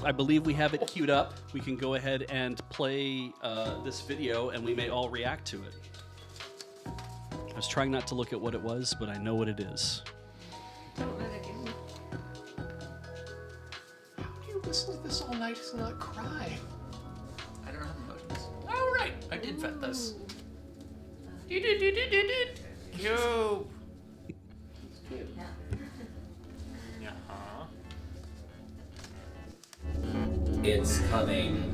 I believe we have it queued up. We can go ahead and play this video, and we may all react to it. I was trying not to look at what it was, but I know what it is. How do you listen to this all night and not cry? I don't have emotions. Oh, right. I did vet this. Cube. It's coming.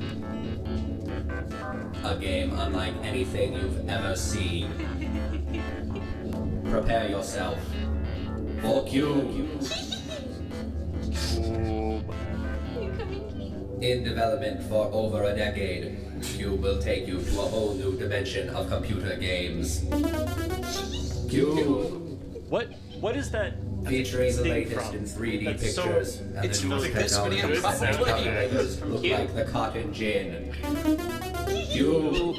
A game unlike anything you've ever seen. Prepare yourself for Cube. In development for over a decade, Cube will take you to a whole new dimension of computer games. Cube, What is that? featuring the thing latest from? in 3D That's so- pictures and it's the newest from this video, technologies that probably. calculators look Cube. like the cotton gin. Cube.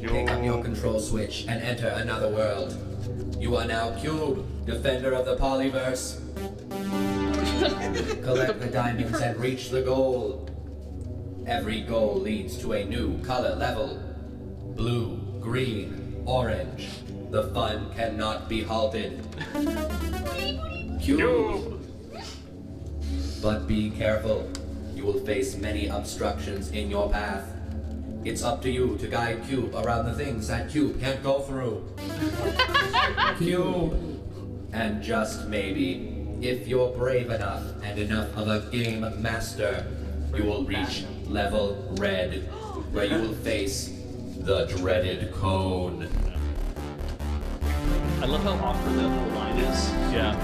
Pick up your control switch and enter another world. You are now Cube, defender of the polyverse. Collect the diamonds and reach the goal. Every goal leads to a new color level. Blue, green, orange. The fun cannot be halted. Cube. But be careful. You will face many obstructions in your path. It's up to you to guide Cube around the things that Cube can't go through. Cube. And just maybe, if you're brave enough and enough of a game master, you will reach level red, where you will face the dreaded cone. I love how awkward that little line is. Yeah.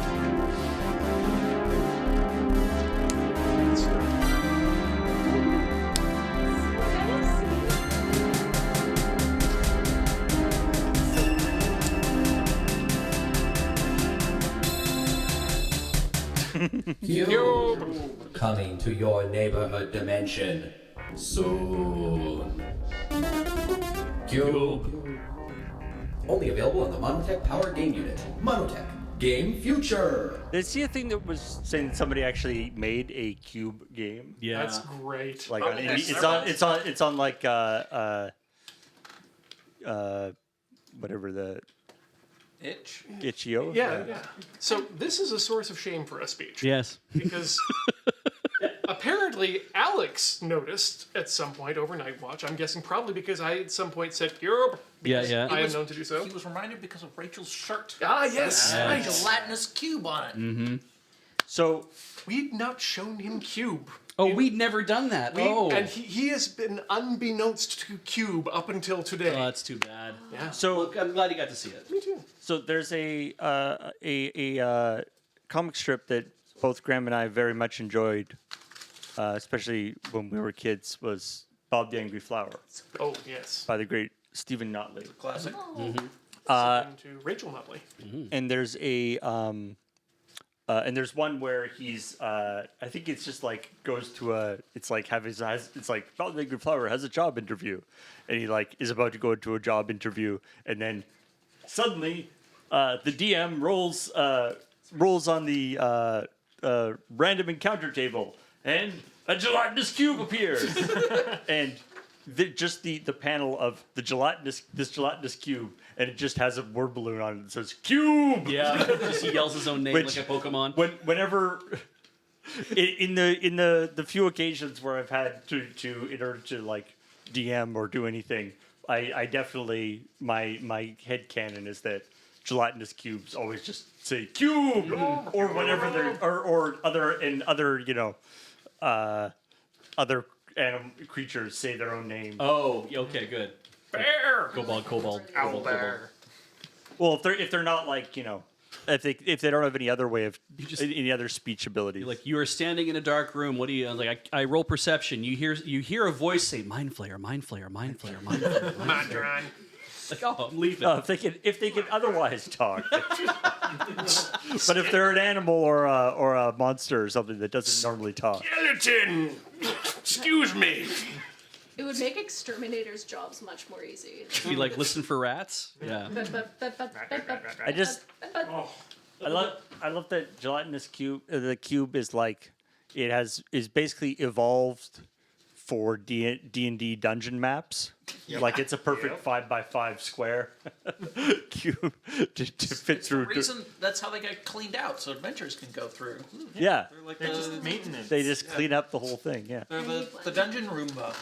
Cube. Coming to your neighborhood dimension soon. Cube. Only available on the Monotech Power Game Unit. Monotech. Game Future. Did I see a thing that was saying somebody actually made a Cube game? Yeah. That's great. Like Oh, on yes, it's on like whatever the Itch. itch.io. Yeah. So this is a source of shame for a speech. Yes. Because apparently Alex noticed at some point over Night Watch. I'm guessing probably because I at some point said Cube. because Yeah. I am known to do so. He was reminded because of Rachel's shirt. Ah, yes. Had a Right. gelatinous cube on it. So We'd not shown him Cube. Oh, we'd never done that. And he has been unbeknownst to Cube up until today. Oh, that's too bad. Yeah. so Look, I'm glad you got to see it. Me too. So there's a comic strip that both Graham and I very much enjoyed, especially when we were kids, was Bob the Angry Flower Oh, yes. by the great Stephen Notley. Classic. To Rachel Nutley. And there's and there's one where he's I think it's just like goes to it's like Bob the Angry Flower has a job interview, and he like is about to go into a job interview, and then suddenly the DM rolls on the random encounter table, and a gelatinous cube appears, and just the panel of this gelatinous cube, and it just has a word balloon on it that says "Cube." Yeah. He yells his own name Which- like a Pokemon. Whenever in the few occasions where I've had to in order to like DM or do anything, I definitely my head canon is that gelatinous cubes always just say cube or whenever they're or other other creatures say their own name. Oh, okay, good. Bear! Kobold. Owl bear. Well, if they're not like if they don't have any other way of any other speech abilities. Like, you are standing in a dark room. What do you like? I roll perception. You hear a voice say, "Mind flayer, mind flayer, mind flayer, mind flayer." Mind flayer. Madron. Like, oh, I'm leaving. No, if they can otherwise talk. But if they're an animal or a monster or something that doesn't normally talk. Skeleton! Excuse me. It would make exterminators' jobs much more easy. Be like, listen for rats. Yeah. I love that gelatinous cube. The cube is like it is basically evolved for D&D dungeon maps. Like it's a perfect 5x5 square cube to fit It's through. the reason that's how they get cleaned out, so adventurers can go through. Yeah, They're like They're just maintenance. they just clean up the whole thing. Yeah. they're the dungeon Roomba.